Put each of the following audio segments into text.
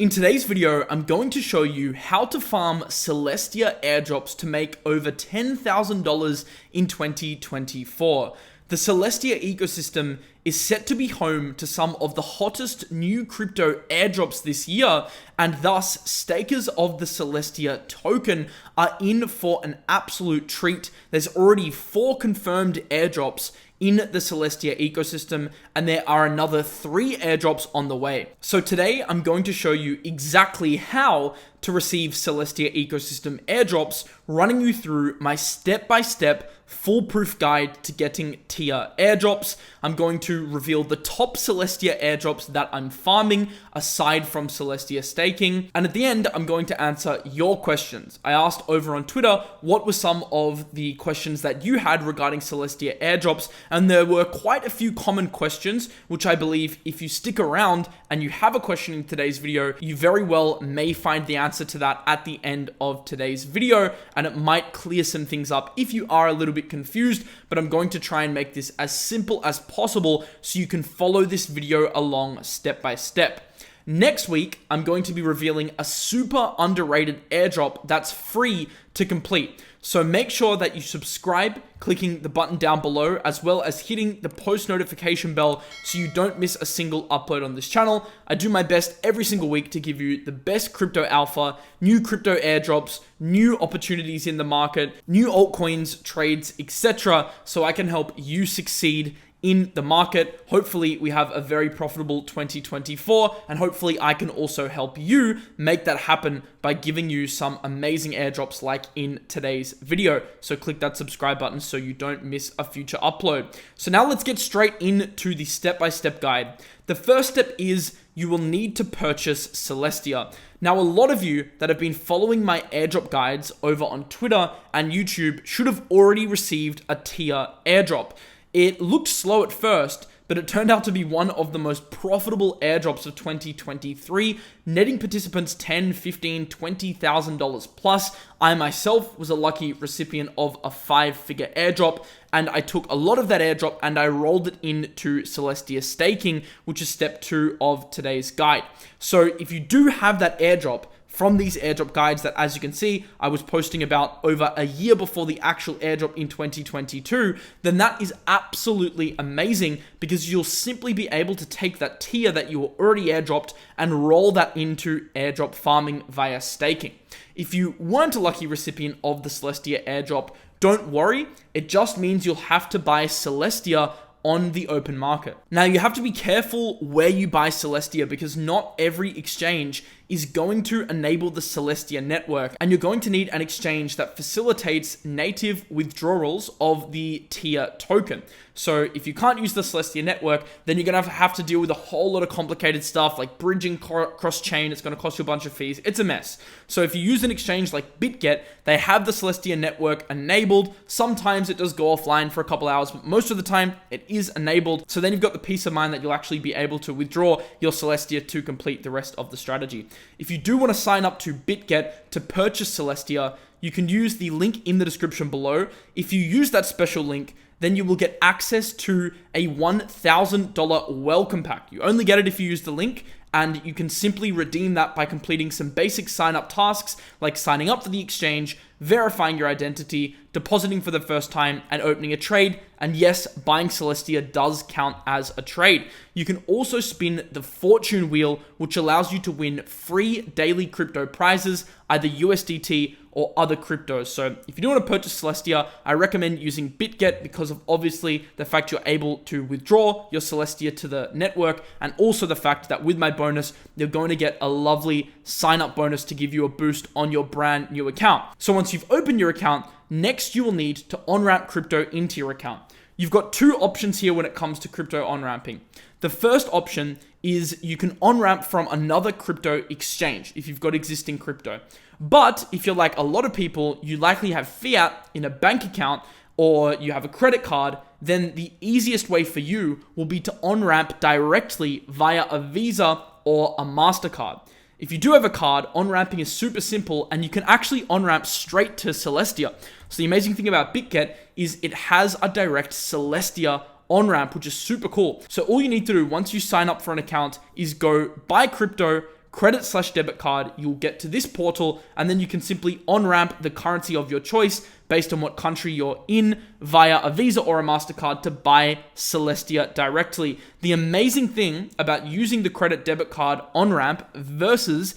In today's video, I'm going to show you how to farm Celestia airdrops to make over $10,000 in 2024. The Celestia ecosystem is set to be home to some of the hottest new crypto airdrops this year, and thus stakers of the Celestia token are in for an absolute treat. There's already 4 confirmed airdrops in the Celestia ecosystem, and there are another 3 airdrops on the way. So today I'm going to show you exactly how to receive Celestia ecosystem airdrops, running you through my step-by-step foolproof guide to getting tier airdrops. I'm going to reveal the top Celestia airdrops that I'm farming aside from Celestia staking. And at the end, I'm going to answer your questions. I asked over on Twitter what were some of the questions that you had regarding Celestia airdrops, and there were quite a few common questions, which I believe if you stick around and you have a question in today's video, you very well may find the answer to that at the end of today's video, and it might clear some things up if you are a little bit confused, but I'm going to try and make this as simple as possible so you can follow this video along step by step. Next week, I'm going to be revealing a super underrated airdrop that's free to complete. So make sure that you subscribe, clicking the button down below, as well as hitting the post notification bell so you don't miss a single upload on this channel. I do my best every single week to give you the best crypto alpha, new crypto airdrops, new opportunities in the market, new altcoins, trades, etc. so I can help you succeed in the market. Hopefully we have a very profitable 2024, and hopefully I can also help you make that happen by giving you some amazing airdrops like in today's video. So click that subscribe button so you don't miss a future upload. So now let's get straight into the step-by-step guide. The first step is you will need to purchase Celestia. Now, a lot of you that have been following my airdrop guides over on Twitter and YouTube should have already received a tier airdrop. It looked slow at first, but it turned out to be one of the most profitable airdrops of 2023, netting participants $10,000, $15,000, $20,000 plus. I myself was a lucky recipient of a 5-figure airdrop, and I took a lot of that airdrop and I rolled it into Celestia staking, which is step 2 of today's guide. So if you do have that airdrop from these airdrop guides that, as you can see, I was posting about over a year before the actual airdrop in 2022, then that is absolutely amazing, because you'll simply be able to take that tier that you already airdropped and roll that into airdrop farming via staking. If you weren't a lucky recipient of the Celestia airdrop, don't worry, it just means you'll have to buy Celestia on the open market. Now, you have to be careful where you buy Celestia, because not every exchange is going to enable the Celestia network, and you're going to need an exchange that facilitates native withdrawals of the tier token. So if you can't use the Celestia network, then you're going to have to deal with a whole lot of complicated stuff like bridging cross-chain. It's going to cost you a bunch of fees. It's a mess. So if you use an exchange like BitGet, they have the Celestia network enabled. Sometimes it does go offline for a couple hours, but most of the time it is enabled. So then you've got the peace of mind that you'll actually be able to withdraw your Celestia to complete the rest of the strategy. If you do want to sign up to BitGet to purchase Celestia, you can use the link in the description below. If you use that special link, then you will get access to a $1,000 welcome pack. You only get it if you use the link, and you can simply redeem that by completing some basic sign-up tasks like signing up for the exchange, verifying your identity, depositing for the first time, and opening a trade. And yes, buying Celestia does count as a trade. You can also spin the fortune wheel, which allows you to win free daily crypto prizes, either USDT or other cryptos. So if you do want to purchase Celestia, I recommend using BitGet because of obviously the fact you're able to withdraw your Celestia to the network, and also the fact that with my bonus, you're going to get a lovely sign-up bonus to give you a boost on your brand new account. So once you've opened your account, next you will need to on-ramp crypto into your account. You've got 2 options here when it comes to crypto on-ramping. The first option is you can on-ramp from another crypto exchange if you've got existing crypto. But if you're like a lot of people, you likely have fiat in a bank account or you have a credit card, then the easiest way for you will be to on-ramp directly via a Visa or a MasterCard. If you do have a card, on-ramping is super simple, and you can actually on-ramp straight to Celestia. So the amazing thing about BitGet is it has a direct Celestia on-ramp, which is super cool. So all you need to do once you sign up for an account is go buy crypto, credit/debit card, you'll get to this portal, and then you can simply on-ramp the currency of your choice based on what country you're in via a Visa or a MasterCard to buy Celestia directly. The amazing thing about using the credit debit card on-ramp versus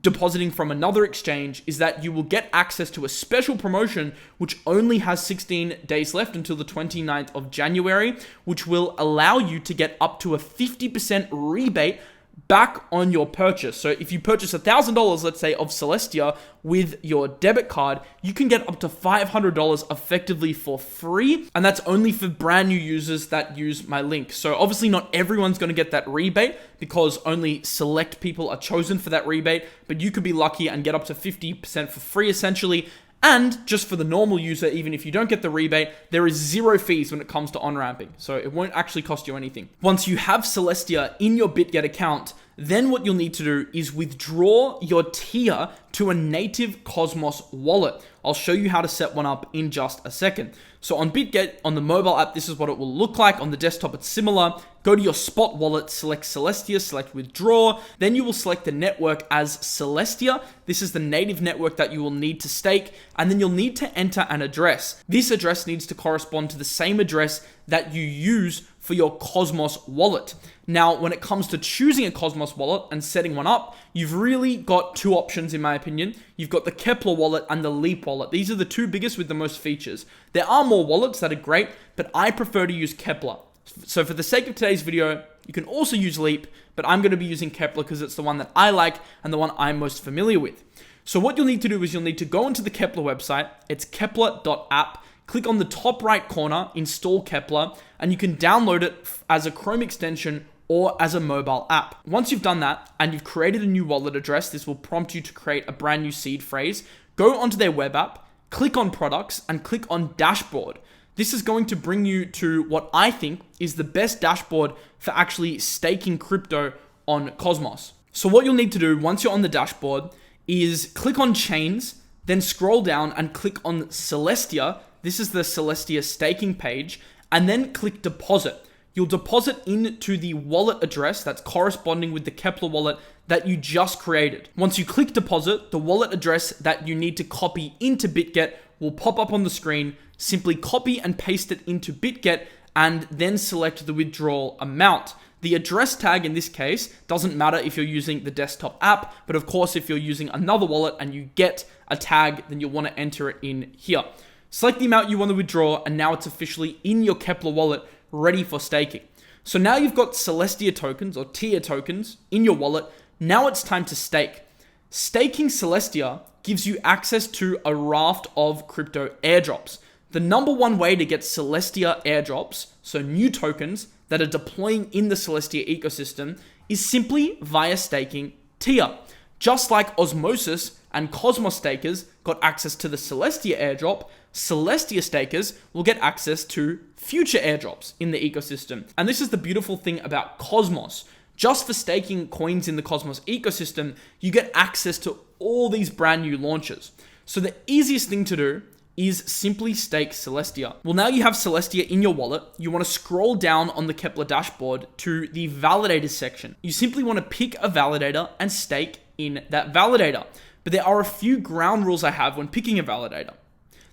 depositing from another exchange is that you will get access to a special promotion which only has 16 days left until the 29th of January, which will allow you to get up to a 50% rebate back on your purchase. So if you purchase $1,000, let's say, of Celestia with your debit card, you can get up to $500 effectively for free. And that's only for brand new users that use my link. So obviously not everyone's going to get that rebate because only select people are chosen for that rebate, but you could be lucky and get up to 50% for free essentially. And just for the normal user, even if you don't get the rebate, there is zero fees when it comes to on-ramping. So it won't actually cost you anything. Once you have Celestia in your BitGet account, then what you'll need to do is withdraw your tier to a native Cosmos wallet. I'll show you how to set one up in just a second. So on BitGet, on the mobile app, this is what it will look like. On the desktop, it's similar. Go to your spot wallet, select Celestia, select withdraw. Then you will select the network as Celestia. This is the native network that you will need to stake. And then you'll need to enter an address. This address needs to correspond to the same address that you use for your Cosmos wallet. Now, when it comes to choosing a Cosmos wallet and setting one up, you've really got two options in my opinion. You've got the Kepler wallet and the Leap wallet. These are the two biggest with the most features. There are more wallets that are great, but I prefer to use Kepler. So for the sake of today's video, you can also use Leap, but I'm going to be using Kepler because it's the one that I like and the one I'm most familiar with. So what you'll need to do is you'll need to go into the Kepler website. It's kepler.app. Click on the top right corner, install Kepler, and you can download it as a Chrome extension or as a mobile app. Once you've done that and you've created a new wallet address, this will prompt you to create a brand new seed phrase. Go onto their web app, click on products, and click on dashboard. This is going to bring you to what I think is the best dashboard for actually staking crypto on Cosmos. So what you'll need to do once you're on the dashboard is click on chains, then scroll down and click on Celestia. This is the Celestia staking page, and then click deposit. You'll deposit into the wallet address that's corresponding with the Kepler wallet that you just created. Once you click deposit, the wallet address that you need to copy into BitGet will pop up on the screen. Simply copy and paste it into BitGet and then select the withdrawal amount. The address tag in this case doesn't matter if you're using the desktop app, but of course if you're using another wallet and you get a tag, then you'll want to enter it in here. Select the amount you want to withdraw, and now it's officially in your Kepler wallet, ready for staking. So now you've got Celestia tokens or tier tokens in your wallet. Now it's time to stake. Staking Celestia gives you access to a raft of crypto airdrops. The number one way to get Celestia airdrops, so new tokens that are deploying in the Celestia ecosystem, is simply via staking tier. Just like Osmosis and Cosmos stakers got access to the Celestia airdrop, Celestia stakers will get access to future airdrops in the ecosystem. And this is the beautiful thing about Cosmos. Just for staking coins in the Cosmos ecosystem, you get access to all these brand new launches. So the easiest thing to do is simply stake Celestia. Well, now you have Celestia in your wallet. You want to scroll down on the Kepler dashboard to the validators section. You simply want to pick a validator and stake in that validator. But there are a few ground rules I have when picking a validator.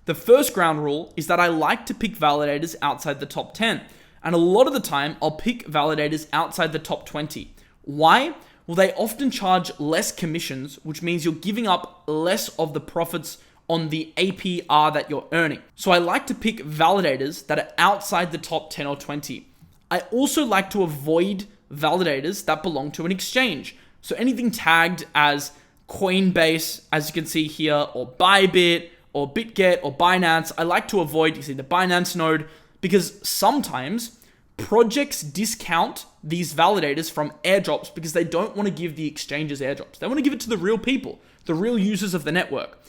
The first ground rule is that I like to pick validators outside the top 10. And a lot of the time, I'll pick validators outside the top 20. Why? Well, they often charge less commissions, which means you're giving up less of the profits on the APR that you're earning. So I like to pick validators that are outside the top 10 or 20. I also like to avoid validators that belong to an exchange. So anything tagged as Coinbase, as you can see here, or Bybit, or BitGet, or Binance, I like to avoid, you see the Binance node, because sometimes projects discount these validators from airdrops because they don't want to give the exchanges airdrops. They want to give it to the real people, the real users of the network.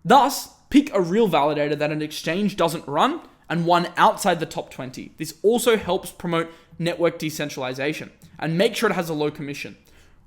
Thus, pick a real validator that an exchange doesn't run and one outside the top 20. This also helps promote network decentralization and make sure it has a low commission.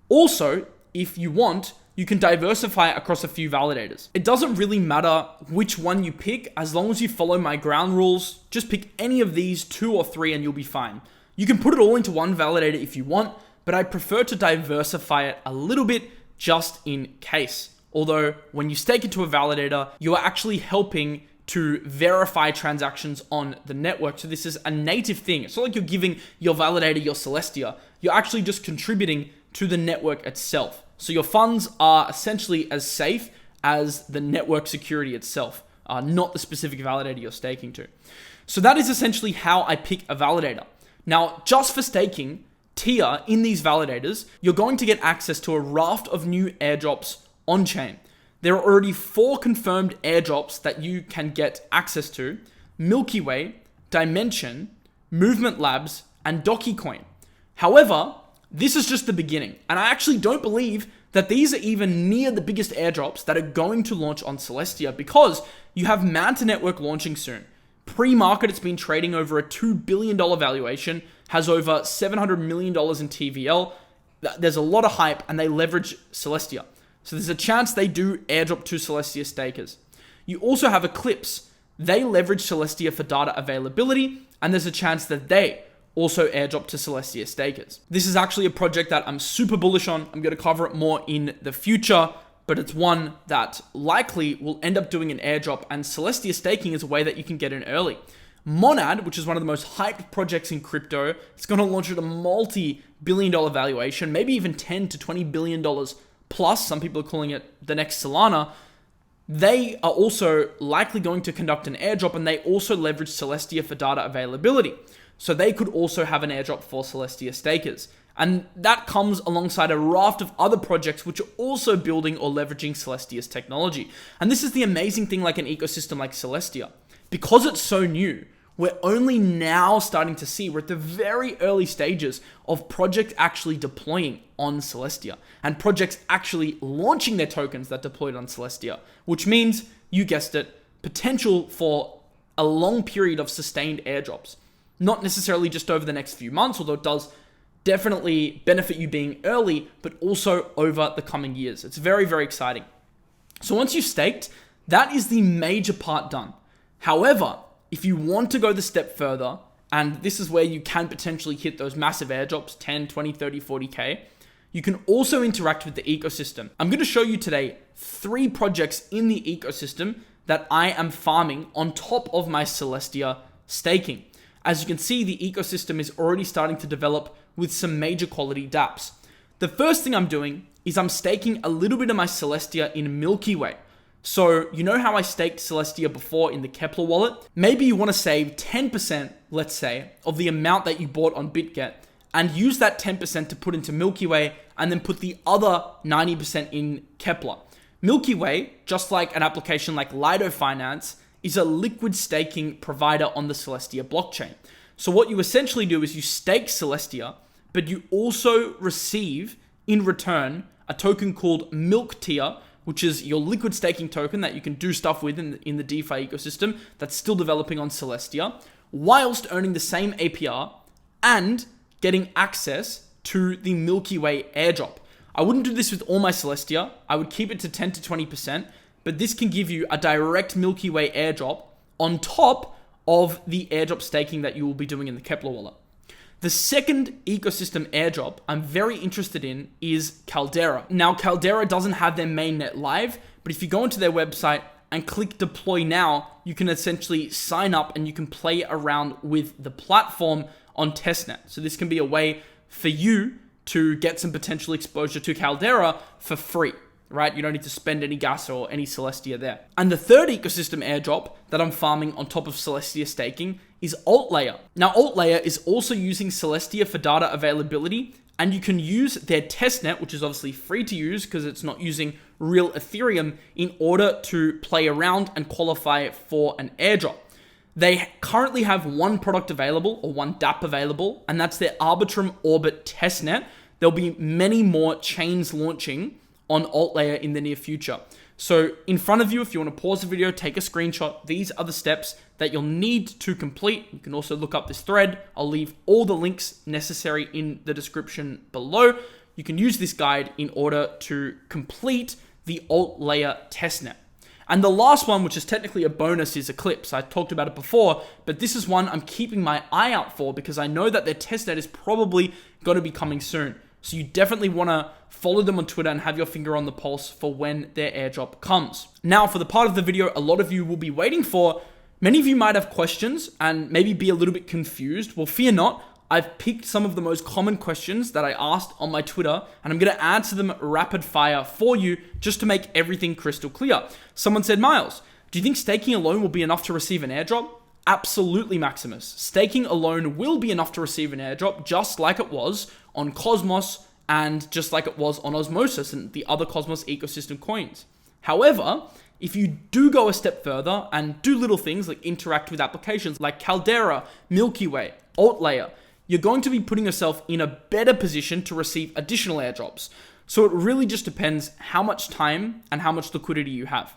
Also, if you want, you can diversify across a few validators. It doesn't really matter which one you pick, as long as you follow my ground rules. Just pick any of these 2 or 3 and you'll be fine. You can put it all into one validator if you want, but I prefer to diversify it a little bit just in case. Although when you stake into a validator, you are actually helping to verify transactions on the network. So this is a native thing. It's not like you're giving your validator your Celestia. You're actually just contributing to the network itself. So your funds are essentially as safe as the network security itself, not the specific validator you're staking to. So that is essentially how I pick a validator. Now, just for staking TIA in these validators, you're going to get access to a raft of new airdrops on-chain. There are already 4 confirmed airdrops that you can get access to: Milky Way, Dimension, Movement Labs, and Dogecoin. However, this is just the beginning, and I actually don't believe that these are even near the biggest airdrops that are going to launch on Celestia, because you have Manta Network launching soon. Pre-market, it's been trading over a $2 billion valuation, has over $700 million in TVL. There's a lot of hype, and they leverage Celestia. So there's a chance they do airdrop to Celestia stakers. You also have Eclipse. They leverage Celestia for data availability, and there's a chance that they also airdrop to Celestia stakers. This is actually a project that I'm super bullish on. I'm going to cover it more in the future, but it's one that likely will end up doing an airdrop, and Celestia staking is a way that you can get in early. Monad, which is one of the most hyped projects in crypto, it's going to launch at a multi-billion-dollar valuation, maybe even $10 to $20 billion plus. Some people are calling it the next Solana. They are also likely going to conduct an airdrop, and they also leverage Celestia for data availability. So they could also have an airdrop for Celestia stakers. And that comes alongside a raft of other projects which are also building or leveraging Celestia's technology. And this is the amazing thing, like an ecosystem like Celestia. Because it's so new, we're only now starting to see, we're at the very early stages of projects actually deploying on Celestia and projects actually launching their tokens that deployed on Celestia, which means, you guessed it, potential for a long period of sustained airdrops. Not necessarily just over the next few months, although it does definitely benefit you being early, but also over the coming years. It's very, very exciting. So once you've staked, that is the major part done. However, if you want to go the step further, and this is where you can potentially hit those massive airdrops, 10, 20, 30, 40K, you can also interact with the ecosystem. I'm going to show you today 3 projects in the ecosystem that I am farming on top of my Celestia staking. As you can see, the ecosystem is already starting to develop with some major quality dApps. The first thing I'm doing is I'm staking a little bit of my Celestia in Milky Way. So you know how I staked Celestia before in the Kepler wallet? Maybe you want to save 10%, let's say, of the amount that you bought on BitGet, and use that 10% to put into Milky Way, and then put the other 90% in Kepler. Milky Way, just like an application like Lido Finance, is a liquid staking provider on the Celestia blockchain. So what you essentially do is you stake Celestia, but you also receive in return a token called Milk Tier, which is your liquid staking token that you can do stuff with in the DeFi ecosystem that's still developing on Celestia, whilst earning the same APR and getting access to the Milky Way airdrop. I wouldn't do this with all my Celestia. I would keep it to 10 to 20%, but this can give you a direct Milky Way airdrop on top of the airdrop staking that you will be doing in the Kepler wallet. The second ecosystem airdrop I'm very interested in is Caldera. Now, Caldera doesn't have their mainnet live, but if you go into their website and click deploy now, you can essentially sign up and you can play around with the platform on testnet. So this can be a way for you to get some potential exposure to Caldera for free, right? You don't need to spend any gas or any Celestia there. And the third ecosystem airdrop that I'm farming on top of Celestia staking is AltLayer. Now, AltLayer is also using Celestia for data availability, and you can use their testnet, which is obviously free to use because it's not using real Ethereum, in order to play around and qualify for an airdrop. They currently have one product available, or one dApp available, and that's their Arbitrum Orbit testnet. There'll be many more chains launching on AltLayer in the near future. So in front of you, if you want to pause the video, take a screenshot, these are the steps that you'll need to complete. You can also look up this thread. I'll leave all the links necessary in the description below. You can use this guide in order to complete the AltLayer testnet. And the last one, which is technically a bonus, is Eclipse. I talked about it before, but this is one I'm keeping my eye out for because I know that their testnet is probably going to be coming soon. So you definitely want to follow them on Twitter and have your finger on the pulse for when their airdrop comes. Now, for the part of the video a lot of you will be waiting for, many of you might have questions and maybe be a little bit confused. Well, fear not. I've picked some of the most common questions that I asked on my Twitter, and I'm going to answer them rapid fire for you just to make everything crystal clear. Someone said, Miles, do you think staking alone will be enough to receive an airdrop? Absolutely, Maximus. Staking alone will be enough to receive an airdrop, just like it was on Cosmos and just like it was on Osmosis and the other Cosmos ecosystem coins. However, if you do go a step further and do little things like interact with applications like Caldera, Milky Way, AltLayer, you're going to be putting yourself in a better position to receive additional airdrops. So it really just depends how much time and how much liquidity you have.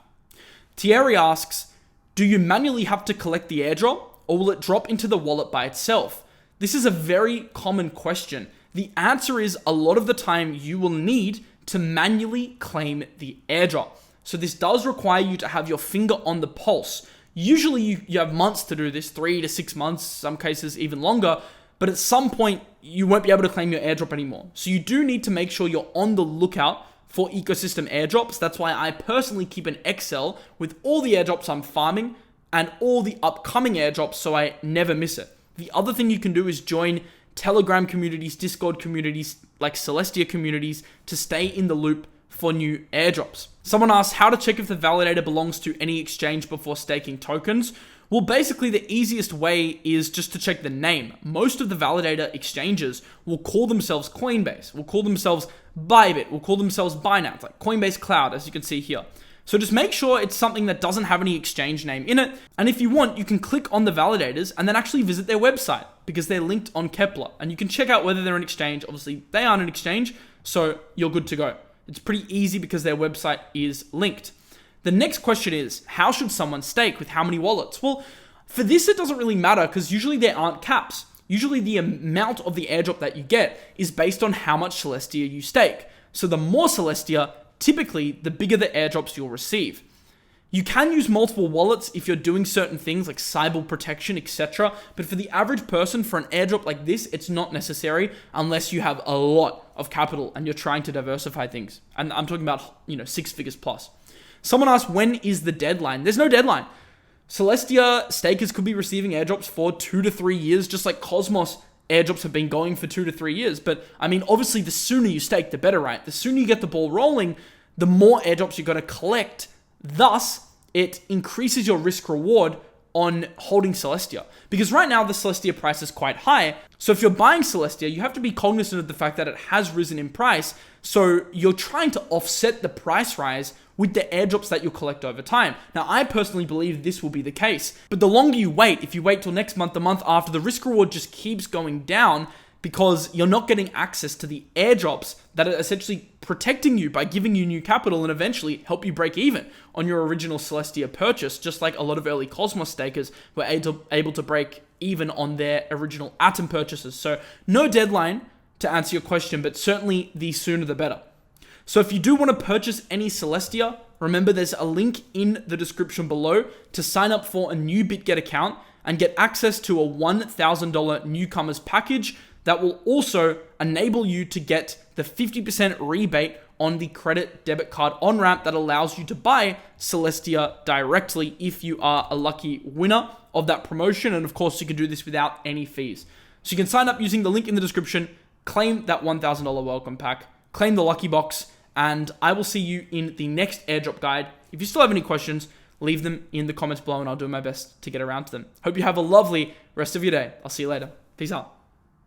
Thierry asks, do you manually have to collect the airdrop or will it drop into the wallet by itself? This is a very common question. The answer is a lot of the time you will need to manually claim the airdrop. So this does require you to have your finger on the pulse. Usually you have months to do this, 3 to 6 months, some cases even longer. But at some point, you won't be able to claim your airdrop anymore. So you do need to make sure you're on the lookout for ecosystem airdrops. That's why I personally keep an Excel with all the airdrops I'm farming and all the upcoming airdrops so I never miss it. The other thing you can do is join Telegram communities, Discord communities, like Celestia communities to stay in the loop for new airdrops. Someone asked how to check if the validator belongs to any exchange before staking tokens. Well, basically the easiest way is just to check the name. Most of the validator exchanges will call themselves Coinbase, will call themselves Bybit, will call themselves Binance, like Coinbase Cloud, as you can see here. So just make sure it's something that doesn't have any exchange name in it. And if you want, you can click on the validators and then actually visit their website because they're linked on Kepler. And you can check out whether they're an exchange. Obviously, they aren't an exchange, so you're good to go. It's pretty easy because their website is linked. The next question is, how should someone stake with how many wallets? Well, for this, it doesn't really matter because usually there aren't caps. Usually the amount of the airdrop that you get is based on how much Celestia you stake. So the more Celestia, typically the bigger the airdrops you'll receive. You can use multiple wallets if you're doing certain things like cyber protection, etc. But for the average person, for an airdrop like this, it's not necessary unless you have a lot of capital and you're trying to diversify things. And I'm talking about, 6 figures plus. Someone asked, when is the deadline? There's no deadline. Celestia stakers could be receiving airdrops for 2 to 3 years, just like Cosmos airdrops have been going for 2 to 3 years. But obviously the sooner you stake, the better, right? The sooner you get the ball rolling, the more airdrops you're going to collect. Thus, it increases your risk reward on holding Celestia. Because right now the Celestia price is quite high. So if you're buying Celestia, you have to be cognizant of the fact that it has risen in price. So you're trying to offset the price rise with the airdrops that you'll collect over time. Now, I personally believe this will be the case. But the longer you wait, if you wait till next month, the month after, the risk reward just keeps going down because you're not getting access to the airdrops that are essentially protecting you by giving you new capital and eventually help you break even on your original Celestia purchase, just like a lot of early Cosmos stakers were able to break even on their original Atom purchases. So no deadline to answer your question, but certainly the sooner the better. So if you do want to purchase any Celestia, remember there's a link in the description below to sign up for a new BitGet account and get access to a $1,000 newcomers package that will also enable you to get the 50% rebate on the credit debit card on-ramp that allows you to buy Celestia directly if you are a lucky winner of that promotion. And of course, you can do this without any fees. So you can sign up using the link in the description, claim that $1,000 welcome pack, claim the lucky box, and I will see you in the next airdrop guide. If you still have any questions, leave them in the comments below and I'll do my best to get around to them. Hope you have a lovely rest of your day. I'll see you later. Peace out.